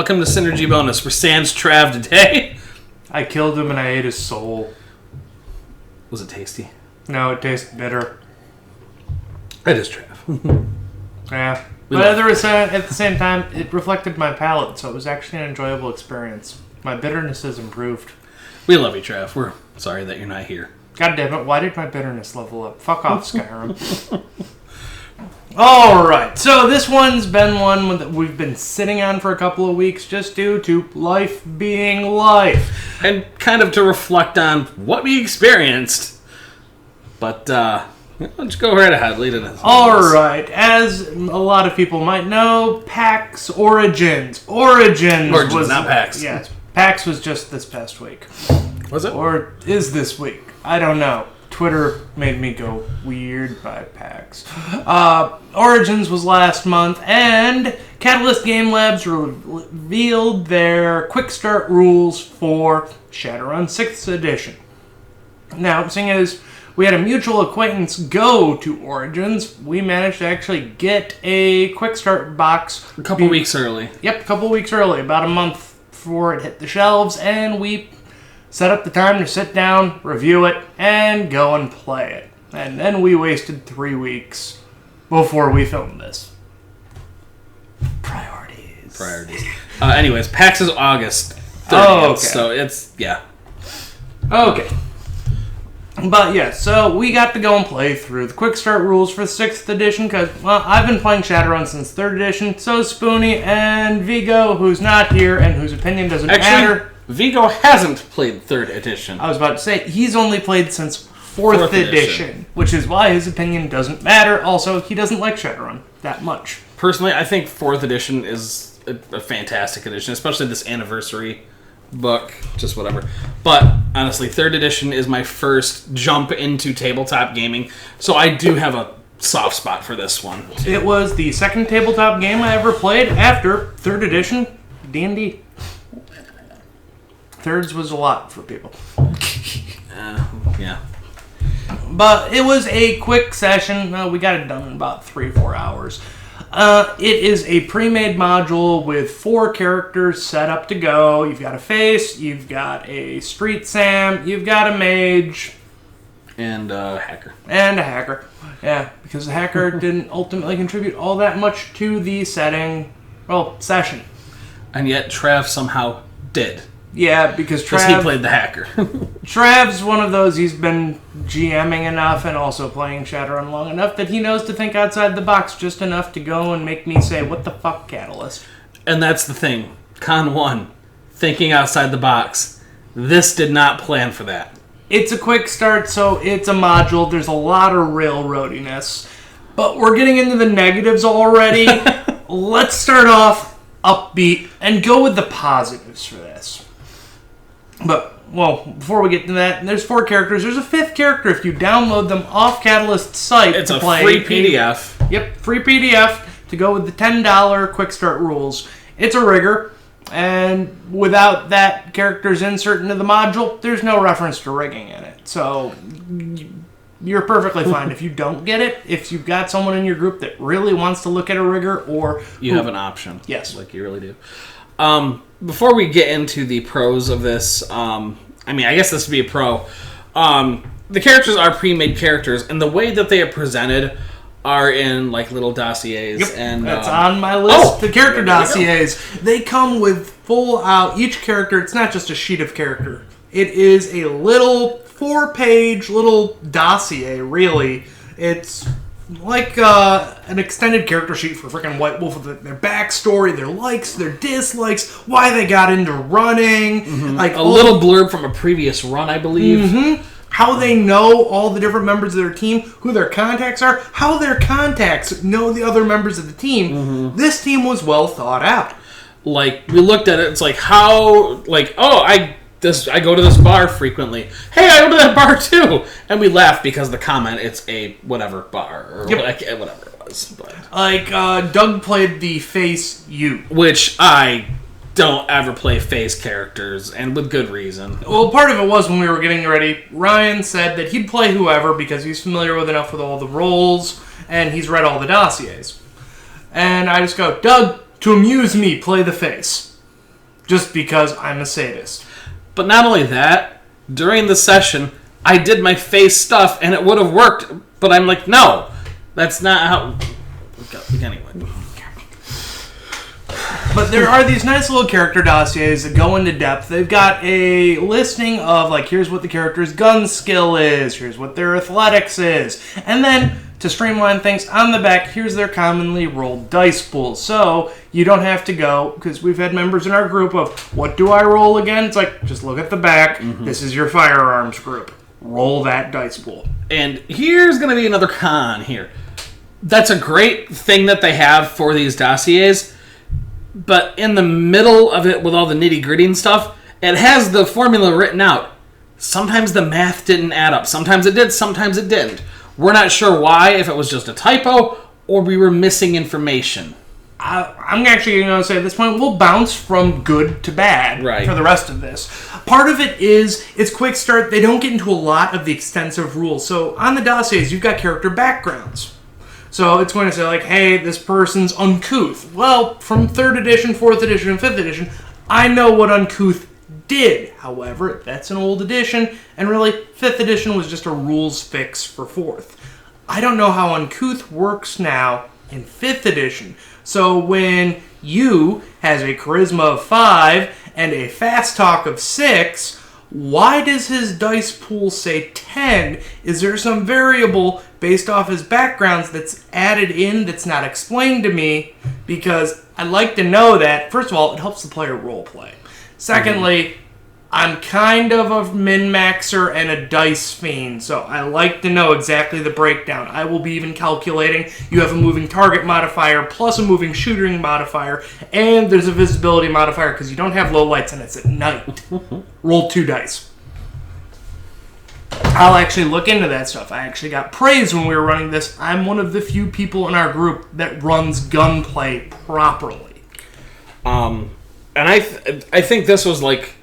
welcome to Synergy Bonus. We're Sans Trav today. I killed him and I ate his soul. Was it tasty? No, it tasted bitter. It is Trav. Yeah. But at the same time, it reflected my palate, so it was actually an enjoyable experience. My bitterness has improved. We love you, Trav. We're sorry that you're not here. God damn it, why did my bitterness level up? Fuck off, Skyrim. Alright, so this one's been one that we've been sitting on for a couple of weeks just due to life being life. And kind of to reflect on what we experienced. But, let's go right ahead. Lead it in. Alright, as a lot of people might know, PAX Origins. Origins was... not PAX. Yes, PAX was just this past week. Was it? Or is this week? I don't know. Twitter made me go weird by PAX. Origins was last month, and Catalyst Game Labs revealed their quick start rules for Shadowrun 6th edition. Now, seeing as we had a mutual acquaintance go to Origins, we managed to actually get a quick start box. A couple weeks early. Yep, a couple weeks early, about a month before it hit the shelves, and we set up the time to sit down, review it, and go and play it. And then we wasted 3 weeks before we filmed this. Priorities. Anyways, PAX is August 30th, Oh, okay. So it's, yeah. Okay. But yeah, so we got to go and play through the quick start rules for 6th edition because, well, I've been playing Shadowrun since 3rd edition, so Spoonie and Vigo, who's not here and whose opinion doesn't matter. Vigo hasn't played 3rd edition. I was about to say, he's only played since 4th edition, which is why his opinion doesn't matter. Also, he doesn't like Shadowrun that much. Personally, I think 4th edition is a fantastic edition, especially this anniversary book, just whatever. But honestly, 3rd edition is my first jump into tabletop gaming, so I do have a soft spot for this one. It was the second tabletop game I ever played after 3rd edition D&D. Thirds was a lot for people. Yeah. But it was a quick session. We got it done in about 3-4 hours. It is a pre-made module with 4 characters set up to go. You've got a face, you've got a street Sam, you've got a mage. And a hacker. And a hacker. Yeah, because the hacker didn't ultimately contribute all that much to the session. And yet Trav somehow did. Yeah, because he played the hacker. Trav's one of those, he's been GMing enough and also playing Shadowrun long enough that he knows to think outside the box just enough to go and make me say, what the fuck, Catalyst? And that's the thing. Con 1. Thinking outside the box. This did not plan for that. It's a quick start, so it's a module. There's a lot of railroadiness. But we're getting into the negatives already. Let's start off upbeat and go with the positives for this. But, well, before we get to that, there's 4 characters. There's a 5th character if you download them off Catalyst's site. It's a free PDF. Yep, free PDF to go with the $10 quick start rules. It's a rigger, and without that character's insert into the module, there's no reference to rigging in it. So, you're perfectly fine if you don't get it. If you've got someone in your group that really wants to look at a rigger, or... You have an option. Yes. Like you really do. Before we get into the pros of this, I guess this would be a pro. The characters are pre-made characters, and the way that they are presented are in like little dossiers. Yep, and that's on my list. The character dossiers. They come with full out. Each character. It's not just a sheet of character. It is a little 4-page little dossier. Really, it's like an extended character sheet for freaking White Wolf of their backstory, their likes, their dislikes, why they got into running, like a little blurb from a previous run, I believe. How they know all the different members of their team, who their contacts are, how their contacts know the other members of the team. This team was well thought out. Like, we looked at it, it's like, how, like, I go to this bar frequently. Hey, I go to that bar too! And we laughed because the comment, it's a whatever bar, or whatever it was. But. Like, Doug played the face you. Which I don't ever play face characters, and with good reason. Well, part of it was when we were getting ready, Ryan said that he'd play whoever because he's familiar with enough with all the roles, and he's read all the dossiers. And I just go, Doug, to amuse me, play the face. just because I'm a sadist. But not only that, during the session, I did my face stuff, and it would have worked, but I'm like, no, that's not how... Anyway. But there are these nice little character dossiers that go into depth. They've got a listing of, like, here's what the character's gun skill is, here's what their athletics is, and then, to streamline things, on the back, here's their commonly rolled dice pools. So, you don't have to go, because we've had members in our group of, what do I roll again? It's like, just look at the back, this is your firearms group. Roll that dice pool. And here's going to be another con here. That's a great thing that they have for these dossiers, but in the middle of it with all the nitty-gritty and stuff, it has the formula written out. Sometimes the math didn't add up. Sometimes it did, sometimes it didn't. We're not sure why, if it was just a typo, or we were missing information. I'm actually going to say at this point, we'll bounce from good to bad for the rest of this. Part of it is, it's quick start. They don't get into a lot of the extensive rules. So on the dossiers, you've got character backgrounds. So it's going to say, like, hey, this person's uncouth. Well, from 3rd edition, 4th edition, and 5th edition, I know what uncouth did. However, that's an old edition, and really, 5th edition was just a rules fix for 4th. I don't know how uncouth works now in 5th edition. So when you has a charisma of 5 and a fast talk of 6, why does his dice pool say 10? Is there some variable based off his backgrounds that's added in that's not explained to me? Because I'd like to know that. First of all, it helps the player roleplay. Secondly, I'm kind of a min-maxer and a dice fiend, so I like to know exactly the breakdown. I will be even calculating. You have a moving target modifier plus a moving shooting modifier, and there's a visibility modifier because you don't have low lights and it's at night. Roll 2 dice. I'll actually look into that stuff. I actually got praise when we were running this. I'm one of the few people in our group that runs gunplay properly. And I think this was like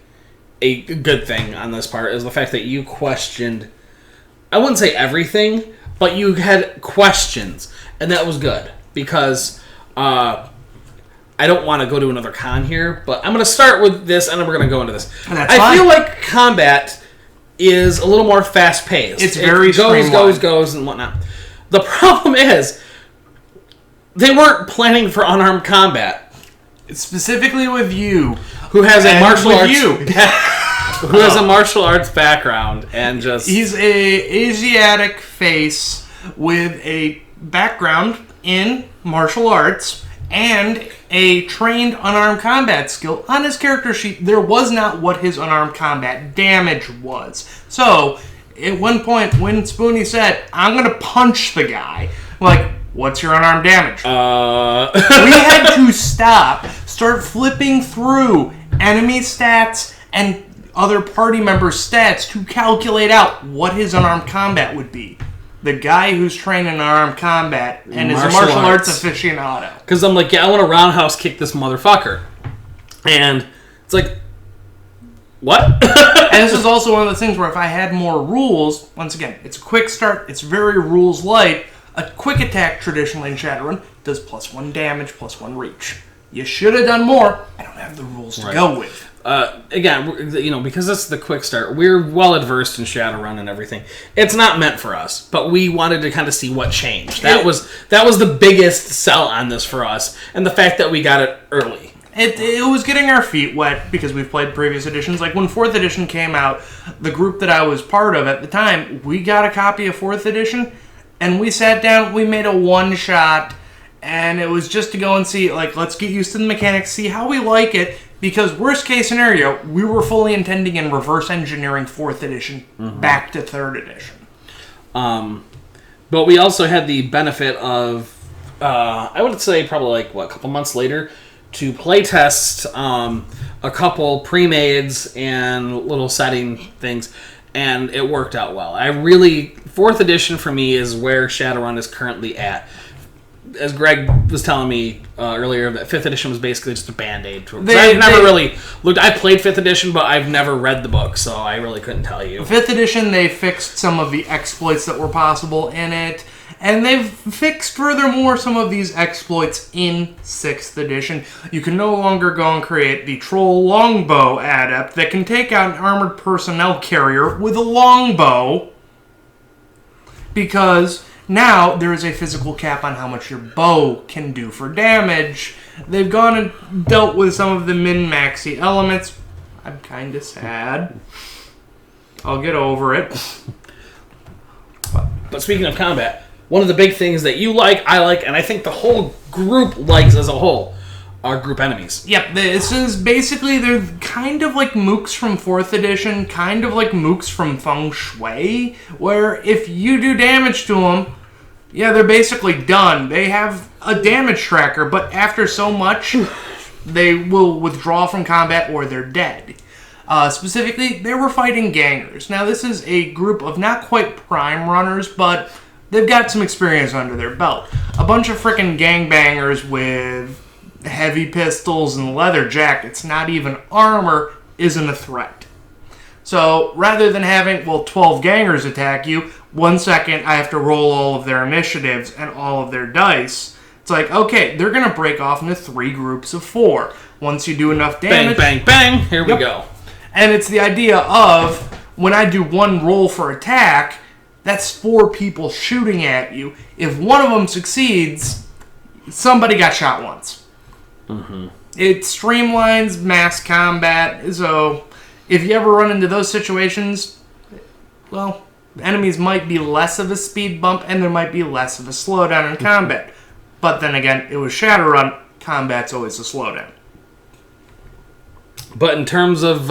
a good thing on this part is the fact that you questioned, I wouldn't say everything, but you had questions, and that was good because I don't want to go to another con here, but I'm going to start with this and then we're going to go into this. I feel like combat is a little more fast paced. It's very goes and whatnot. The problem is they weren't planning for unarmed combat. Specifically with you, who has a martial arts background and just he's a Asiatic face with a background in martial arts and a trained unarmed combat skill. On his character sheet, there was not what his unarmed combat damage was. So at one point when Spoonie said, "I'm gonna punch the guy," like, what's your unarmed damage? We had to start flipping through enemy stats and other party members' stats to calculate out what his unarmed combat would be. The guy who's trained in unarmed combat and is a martial arts aficionado. Because I'm like, yeah, I want to roundhouse kick this motherfucker. And it's like, what? And this is also one of those things where if I had more rules, once again, it's a quick start, it's very rules light. A quick attack traditionally in Shadowrun does +1 damage, +1 reach. You should have done more. I don't have the rules to go with. Again, because this is the quick start, we're well adversed in Shadowrun and everything. It's not meant for us, but we wanted to kind of see what changed. That was the biggest sell on this for us, and the fact that we got it early. It was getting our feet wet because we've played previous editions. Like when 4th edition came out, the group that I was part of at the time, we got a copy of 4th edition. And we sat down, we made a one-shot, and it was just to go and see, like, let's get used to the mechanics, see how we like it, because worst case scenario, we were fully intending in reverse engineering 4th edition back to 3rd edition. But we also had the benefit of, I would say probably like, a couple months later, to playtest a couple pre-mades and little setting things, and it worked out well. 4th edition for me is where Shadowrun is currently at. As Greg was telling me earlier, that 5th edition was basically just a band-aid to it. I've never really looked. I played 5th edition, but I've never read the book, so I really couldn't tell you. 5th edition, they fixed some of the exploits that were possible in it. And they've fixed, furthermore, some of these exploits in 6th edition. You can no longer go and create the Troll Longbow Adept that can take out an armored personnel carrier with a longbow, because now there is a physical cap on how much your bow can do for damage. They've gone and dealt with some of the min-maxy elements. I'm kind of sad. I'll get over it. But speaking of combat, one of the big things that you like, I like, and I think the whole group likes as a whole are group enemies. Yep, this is basically, they're kind of like mooks from 4th edition, kind of like mooks from Feng Shui, where if you do damage to them, yeah, they're basically done. They have a damage tracker, but after so much, they will withdraw from combat or they're dead. Specifically, they were fighting gangers. Now, this is a group of not quite prime runners, but they've got some experience under their belt. A bunch of frickin' gangbangers with heavy pistols and leather jackets, not even armor, isn't a threat. So, rather than having, 12 gangers attack you, 1 second I have to roll all of their initiatives and all of their dice. It's like, okay, they're going to break off into 3 groups of 4. Once you do enough damage... Bang, bang, bang, here we go. And it's the idea of, when I do 1 roll for attack, that's 4 people shooting at you. If one of them succeeds, somebody got shot once. Mm-hmm. It streamlines mass combat, so if you ever run into those situations, enemies might be less of a speed bump and there might be less of a slowdown in combat. But then again, it was Shadowrun, combat's always a slowdown. But in terms of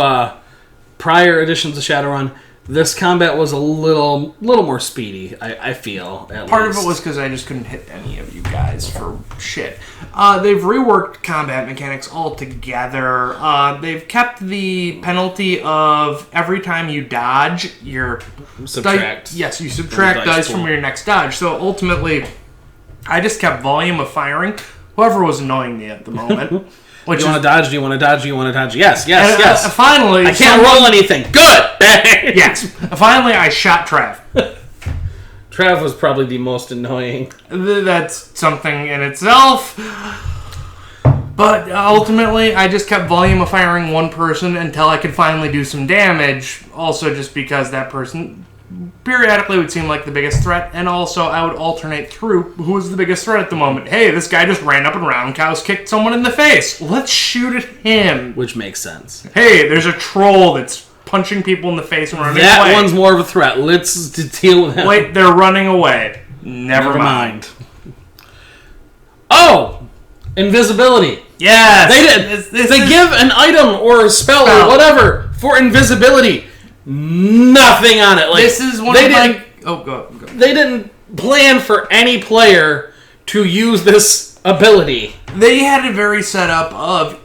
prior editions of Shadowrun, this combat was a little more speedy, I feel. Part of it was because I just couldn't hit any of you guys for shit. They've reworked combat mechanics altogether. They've kept the penalty of every time you dodge, you subtract dice from your next dodge. So ultimately, I just kept volume of firing. Whoever was annoying me at the moment. Do you want to dodge? Do you want to dodge? Do you want to dodge? Yes. Finally... I can't roll anything. Good! Yes. Finally, I shot Trav. Trav was probably the most annoying. That's something in itself. But ultimately, I just kept volume of firing one person until I could finally do some damage. Also, just because that person periodically would seem like the biggest threat, and also I would alternate through who was the biggest threat at the moment. Hey, this guy just ran up and roundhouse kicked someone in the face. Let's shoot at him. Which makes sense. Hey, there's a troll that's punching people in the face and running away. That one's more of a threat. Let's deal with him. Wait, they're running away. Never mind. Oh! Invisibility. Yes! They give an item or a spell or whatever for invisibility. Nothing on it. This is one of my... Oh, go. They didn't plan for any player to use this ability. They had it very set up of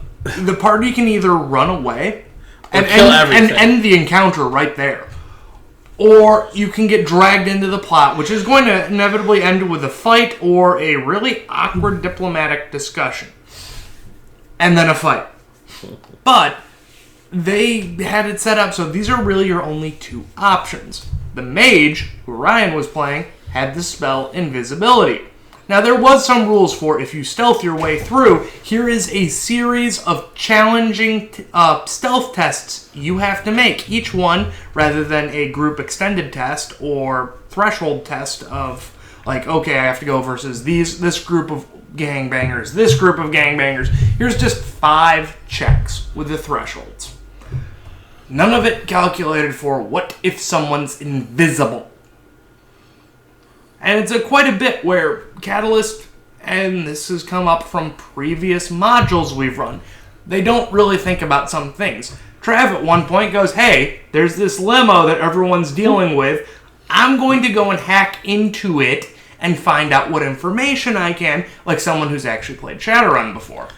the party can either run away and end the encounter right there, or you can get dragged into the plot, which is going to inevitably end with a fight or a really awkward diplomatic discussion, and then a fight. But they had it set up so these are really your only 2 options. The mage, who Ryan was playing, had the spell Invisibility. Now, there was some rules for if you stealth your way through. Here is a series of challenging stealth tests you have to make. Each one, rather than a group extended test or threshold test of, like, okay, I have to go versus this group of gangbangers, this group of gangbangers. Here's just 5 checks with the thresholds. None of it calculated for what if someone's invisible. And it's quite a bit where Catalyst, and this has come up from previous modules we've run, they don't really think about some things. Trav at one point goes, hey, there's this limo that everyone's dealing with. I'm going to go and hack into it and find out what information I can, like someone who's actually played Shadowrun before.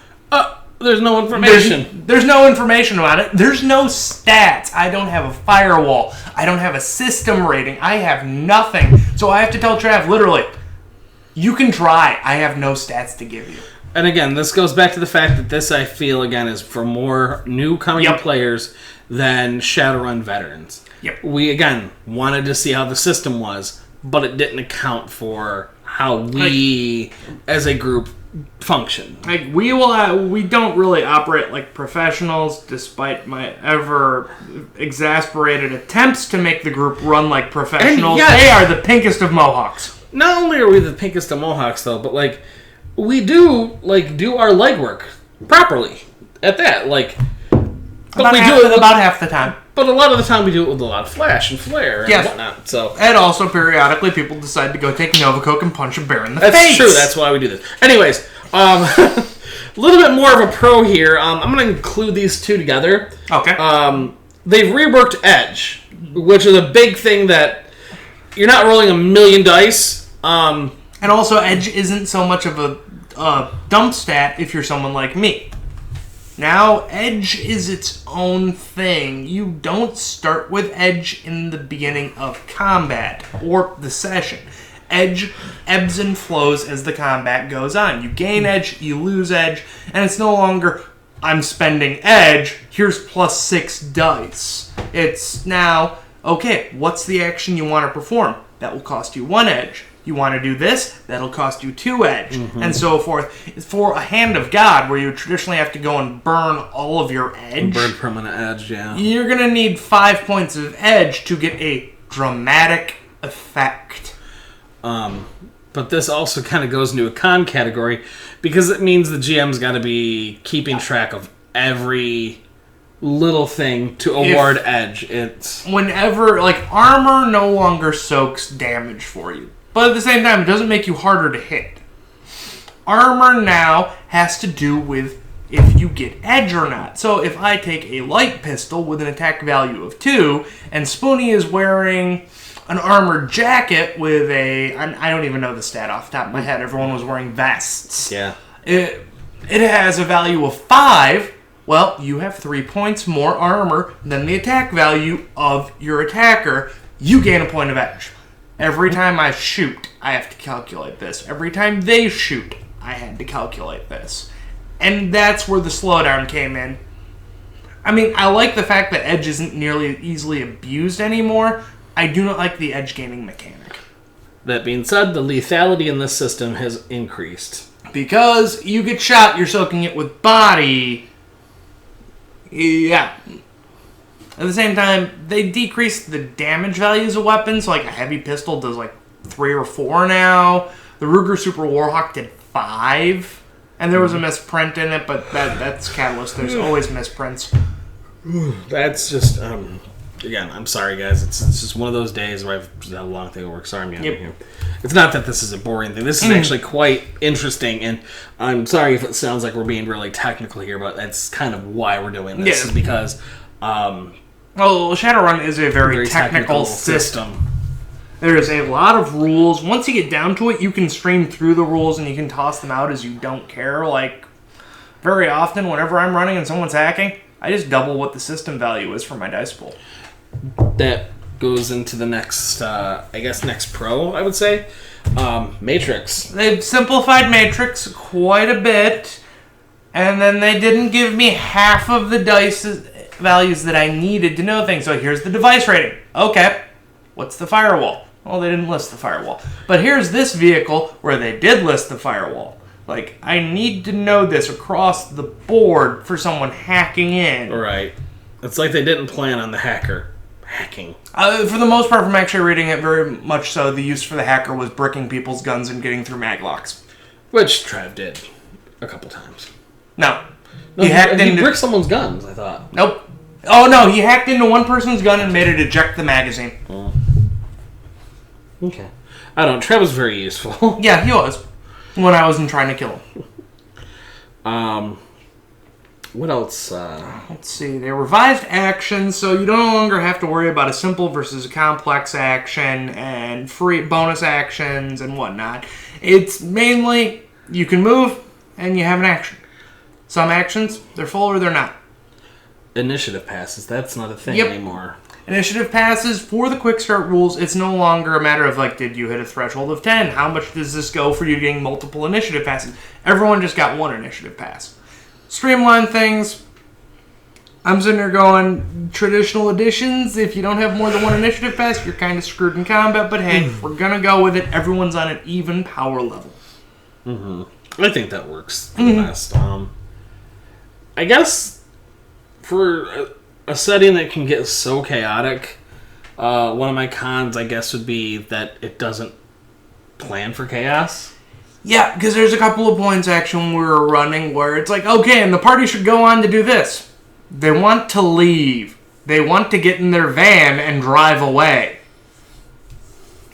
There's no information. There's no information about it. There's no stats. I don't have a firewall. I don't have a system rating. I have nothing. So I have to tell Trav, literally, you can try. I have no stats to give you. And again, this goes back to the fact that this, I feel, again, is for more new coming players than Shadowrun veterans. Yep. We, again, wanted to see how the system was. but it didn't account for how we, as a group, function. Like we don't really operate like professionals, despite my ever exasperated attempts to make the group run like professionals. They are the pinkest of mohawks. Not only are we the pinkest of mohawks, though, but like we do our legwork properly. At that, like, but about half the time. But a lot of the time we do it with a lot of flash and flare and whatnot. So, and also periodically people decide to go take Nova Coke and punch a bear in the face. That's true. That's why we do this. Anyways, a little bit more of a pro here. I'm going to include these two together. Okay. They've reworked Edge, which is a big thing that you're not rolling a million dice. And also, Edge isn't so much of a dump stat if you're someone like me. Now, Edge is its own thing. You don't start with Edge in the beginning of combat or the session. Edge ebbs and flows as the combat goes on. You gain Edge, you lose Edge, and it's no longer, I'm spending Edge, here's +6 dice. It's now, okay, what's the action you want to perform? That will cost you 1 Edge. You want to do this? That'll cost you 2 Edge, and so forth. For a Hand of God, where you traditionally have to go and burn all of your Edge. Burn permanent Edge, yeah. You're going to need 5 points of Edge to get a dramatic effect. But this also kind of goes into a con category, because it means the GM's got to be keeping track of every little thing to award Edge. It's whenever, like, armor no longer soaks damage for you. But at the same time, it doesn't make you harder to hit. Armor now has to do with if you get Edge or not. So if I take a light pistol with an attack value of 2, and Spoonie is wearing an armored jacket with I don't even know the stat off the top of my head. Everyone was wearing vests. Yeah. It has a value of 5. Well, you have 3 points more armor than the attack value of your attacker. You gain a point of Edge. Every time I shoot, I have to calculate this. Every time they shoot, I had to calculate this. And that's where the slowdown came in. I mean, I like the fact that Edge isn't nearly easily abused anymore. I do not like the Edge gaining mechanic. That being said, the lethality in this system has increased. Because you get shot, you're soaking it with body. Yeah. At the same time, they decreased the damage values of weapons. So like a heavy pistol does like 3 or 4 now. The Ruger Super Warhawk did 5. And there was a misprint in it, but that's Catalyst. There's always misprints. That's just, again, I'm sorry, guys. It's just one of those days where I've had a long day of work. Sorry, I'm yawning here. It's not that this is a boring thing. This is actually quite interesting, and I'm sorry if it sounds like we're being really technical here, but that's kind of why we're doing this. Is because well, Shadowrun is a very technical system. There's a lot of rules. Once you get down to it, you can stream through the rules and you can toss them out as you don't care. Like, very often, whenever I'm running and someone's hacking, I just double what the system value is for my dice pool. That goes into the next, next pro, I would say. Matrix. They've simplified Matrix quite a bit, and then they didn't give me half of the dice values that I needed to know things. So here's the device rating. Okay, what's the firewall? Well, they didn't list the firewall. But here's this vehicle where they did list the firewall. Like, I need to know this across the board for someone hacking in. Right. It's like they didn't plan on the hacker hacking. For the most part, from actually reading it, very much so, the use for the hacker was bricking people's guns and getting through maglocks. Which Trav did a couple times. No. He bricked someone's guns, I thought. Nope. Oh, no, he hacked into one person's gun and made it eject the magazine. Oh. Okay. I don't know. Trav was very useful. Yeah, he was. When I wasn't trying to kill him. What else? Let's see. They revised actions, so you no longer have to worry about a simple versus a complex action and free bonus actions and whatnot. It's mainly you can move and you have an action. Some actions, they're full or they're not. Initiative passes. That's not a thing anymore. Initiative passes for the quick start rules. It's no longer a matter of like, did you hit a threshold of 10? How much does this go for you getting multiple initiative passes? Everyone just got one initiative pass. Streamline things. I'm sitting there going, traditional editions, if you don't have more than one initiative pass, you're kind of screwed in combat, but hey, we're going to go with it. Everyone's on an even power level. I think that works for the best. I guess for a setting that can get so chaotic, one of my cons, I guess, would be that it doesn't plan for chaos. Yeah, because there's a couple of points, actually, when we were running where it's like, okay, and the party should go on to do this. They want to leave. They want to get in their van and drive away.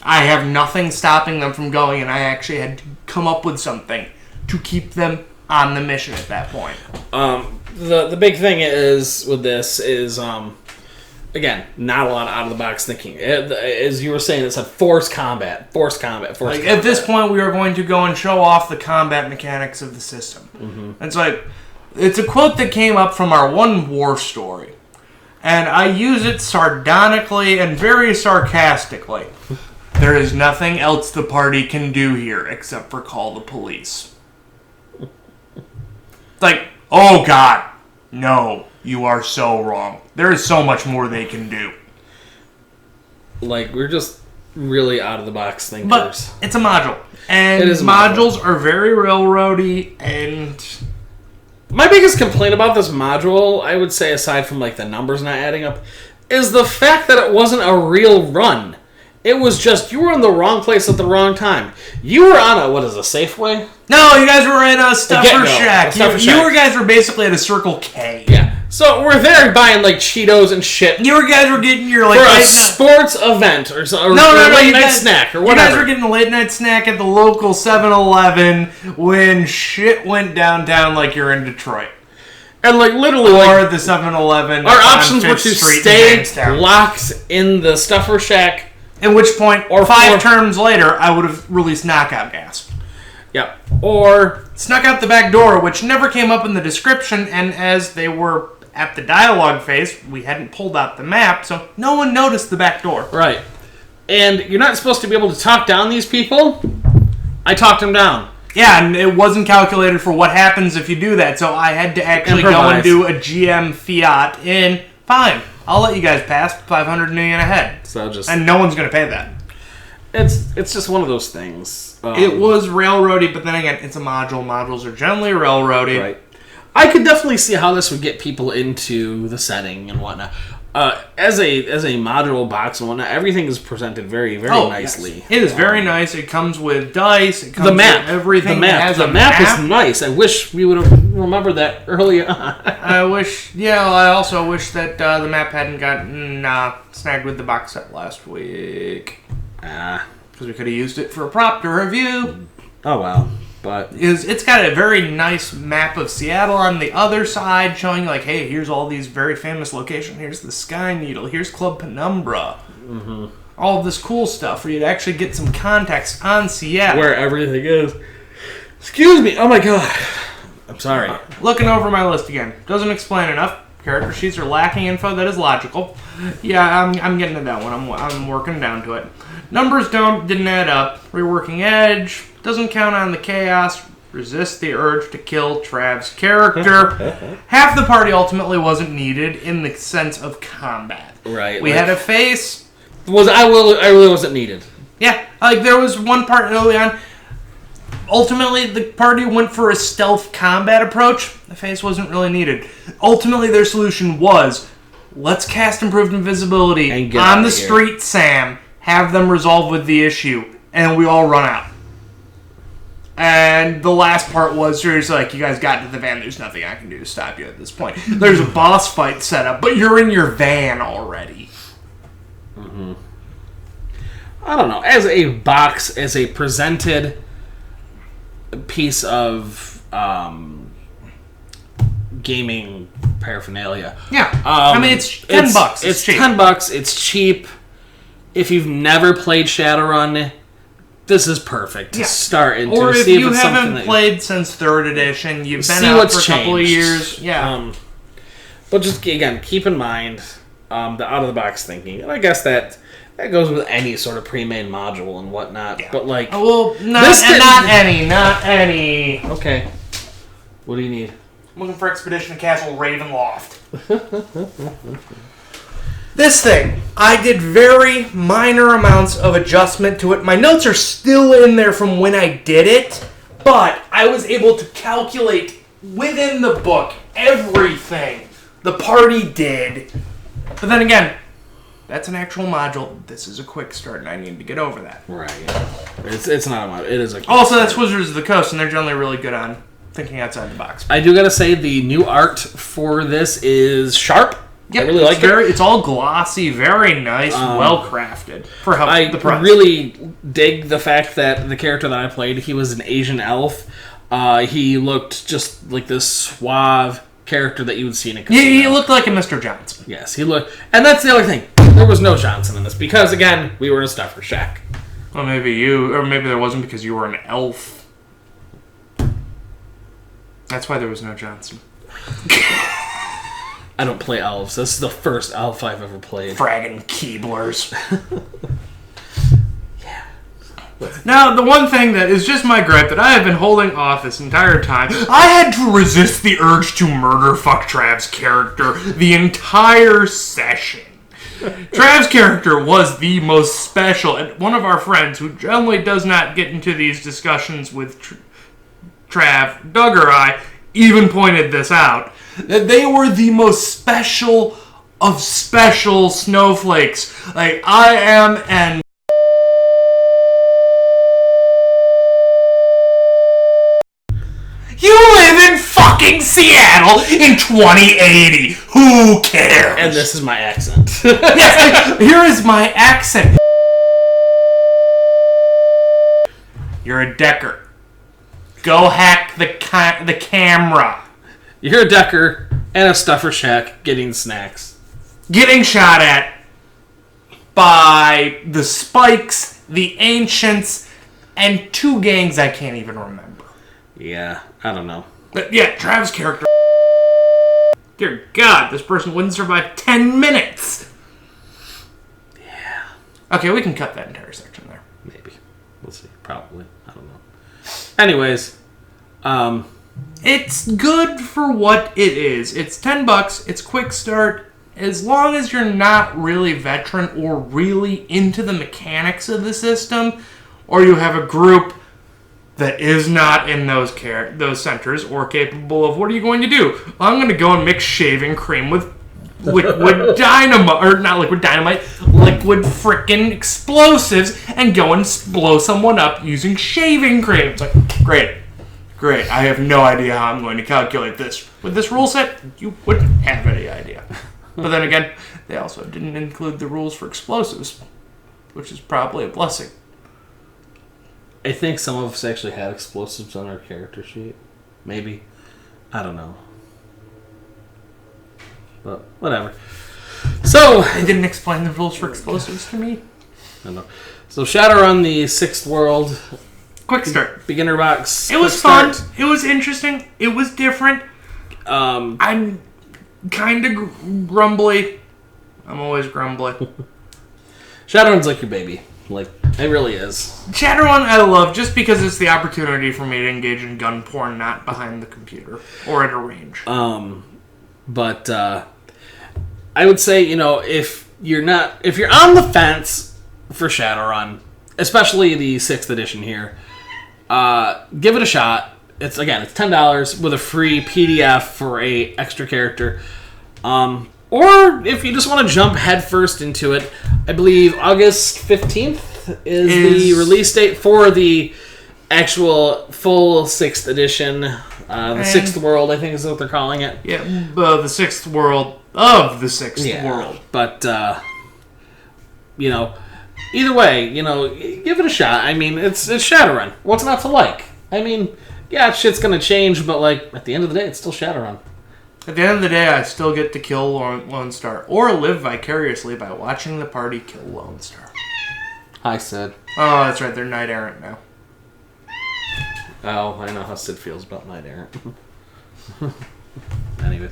I have nothing stopping them from going, and I actually had to come up with something to keep them on the mission at that point. The big thing is with this is, again, not a lot of out-of-the-box thinking. As you were saying, it said forced combat. At this point, we are going to go and show off the combat mechanics of the system. It's a quote that came up from our one war story. And I use it sardonically and very sarcastically. There is nothing else the party can do here except for call the police. Like, oh God, no, you are so wrong. There is so much more they can do. Like, we're just really out-of-the-box thinkers. But it's a module. And modules are very railroady, and... My biggest complaint about this module, I would say, aside from like the numbers not adding up, is the fact that it wasn't a real run. It was just, you were in the wrong place at the wrong time. You were on a, Safeway? No, you guys were in a Stuffer Shack. You guys were basically at a Circle K. Yeah. So we're there buying like Cheetos and shit. You guys were getting your like for a sports event or late night snack or whatever. You guys were getting a late night snack at the local 7-Eleven when shit went downtown like you're in Detroit. And like literally, or the 7-Eleven. Our options were to stay locked in the Stuffer Shack. At which point, or 5 terms later, I would have released knockout gas. Yep. Or snuck out the back door, which never came up in the description, and as they were at the dialogue phase, we hadn't pulled out the map, so no one noticed the back door. Right. And you're not supposed to be able to talk down these people. I talked them down. Yeah, and it wasn't calculated for what happens if you do that, so I had to actually go and do a GM fiat in, fine, I'll let you guys pass 500 million ahead. And no one's going to pay that. It's just one of those things. It was railroady, but then again, it's a module. Modules are generally railroady. Right. I could definitely see how this would get people into the setting and whatnot. As a module box and whatnot, everything is presented very, very nicely. Yes. It is very nice. It comes with dice. It comes with everything. The map. The map is nice. I wish we would have remembered that earlier on. I also wish that the map hadn't gotten snagged with the box set last week. Because we could have used it for a prop to review. Oh, well. But it's got a very nice map of Seattle on the other side, showing like, hey, here's all these very famous locations. Here's the Sky Needle. Here's Club Penumbra. Mm-hmm. All of this cool stuff for you to actually get some context on Seattle. Where everything is. Excuse me. Oh, my God. I'm sorry. Looking over my list again. Doesn't explain enough. Character sheets are lacking info that is logical. Yeah, I'm getting to that one. I'm working down to it. Numbers didn't add up. Reworking Edge. Doesn't count on the chaos. Resist the urge to kill Trav's character. Half the party ultimately wasn't needed in the sense of combat. Right. We had a face. I really wasn't needed. Yeah. Like there was one part early on. Ultimately, the party went for a stealth combat approach. The face wasn't really needed. Ultimately, their solution was, let's cast improved invisibility on the street, Sam. Have them resolve with the issue. And we all run out. And the last part was seriously like, you guys got into the van, there's nothing I can do to stop you at this point. There's a boss fight set up, but you're in your van already. Mm-hmm. I don't know. As a box, as a presented piece of gaming paraphernalia. Yeah. I mean, it's $10. It's cheap. $10. It's cheap. If you've never played Shadowrun, this is perfect to start into. Or if you haven't played since 3rd edition, you've been out for a couple of years. Yeah. But just, again, keep in mind the out-of-the-box thinking. And I guess that goes with any sort of pre-made module and whatnot. Yeah. But, like... Well, not any. Okay. What do you need? I'm looking for Expedition to Castle Ravenloft. This thing, I did very minor amounts of adjustment to it. My notes are still in there from when I did it, but I was able to calculate within the book everything the party did. But then again, that's an actual module. This is a quick start, and I need to get over that. Right. It's not a module. It is a quick Also, start. that's Wizards of the Coast, and they're generally really good on thinking outside the box. I do gotta say, the new art for this is sharp. Yep, I really like it. It's all glossy, very nice, well crafted for how I the price. really dig the fact that the character that I played, he was an Asian elf. He looked just like this suave character that you would see in a casino. He looked like a Mr. Johnson. Yes, he looked. And that's the other thing. There was no Johnson in this because, again, we were in a stuffer shack. Well, maybe there wasn't because you were an elf. That's why there was no Johnson. I don't play elves. This is the first elf I've ever played. Fraggin' Keeblers. Yeah. Now, the one thing that is just my gripe that I have been holding off this entire time, I had to resist the urge to murder fuck Trav's character the entire session. Trav's character was the most special, and one of our friends, who generally does not get into these discussions with Trav, Doug, or I, even pointed this out, that they were the most special of special snowflakes. Like, I am an... You live in fucking Seattle in 2080. Who cares? And this is my accent. Yes, here is my accent. You're a Decker. Go hack the camera. You're a Decker and a stuffer shack getting snacks. Getting shot at by the Spikes, the Ancients, and two gangs I can't even remember. Yeah, I don't know. But yeah, Trav's character... Dear God, this person wouldn't survive 10 minutes! Yeah. Okay, we can cut that entire section there. Maybe. We'll see. Probably. I don't know. Anyways, it's good for what it is. It's $10. It's quick start. As long as you're not really veteran or really into the mechanics of the system, or you have a group that is not in those centers or capable of, what are you going to do? Well, I'm going to go and mix shaving cream with liquid dynamite, or not liquid dynamite, liquid frickin' explosives, and go and blow someone up using shaving cream. It's like, great. I have no idea how I'm going to calculate this. With this rule set, you wouldn't have any idea. But then again, they also didn't include the rules for explosives, which is probably a blessing. I think some of us actually had explosives on our character sheet. Maybe. I don't know. But, whatever. So... They didn't explain the rules for explosives to me. I know. So, Shadowrun, the 6th world... Quick start. Beginner box. It was fun. It was interesting. It was different. I'm kind of grumbly. I'm always grumbly. Shadowrun's like your baby. Like, it really is. Shadowrun I love just because it's the opportunity for me to engage in gun porn, not behind the computer or at a range. But I would say, if you're on the fence for Shadowrun, especially the 6th edition here, give it a shot. It's $10 with a free PDF for a extra character. Or if you just want to jump headfirst into it, I believe August 15th is the release date for the actual full 6th edition. The 6th world, I think is what they're calling it. Yeah, the 6th world of the 6th world. But, either way, give it a shot. I mean, it's Shadowrun. What's not to like? I mean, yeah, shit's gonna change, but, at the end of the day, it's still Shadowrun. At the end of the day, I still get to kill Lone Star, or live vicariously by watching the party kill Lone Star. Hi, Sid. Oh, that's right, they're Knight Errant now. Oh, I know how Sid feels about Knight Errant. Anyway.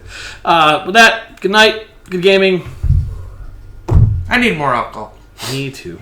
With that, good night, good gaming. I need more alcohol. Me too.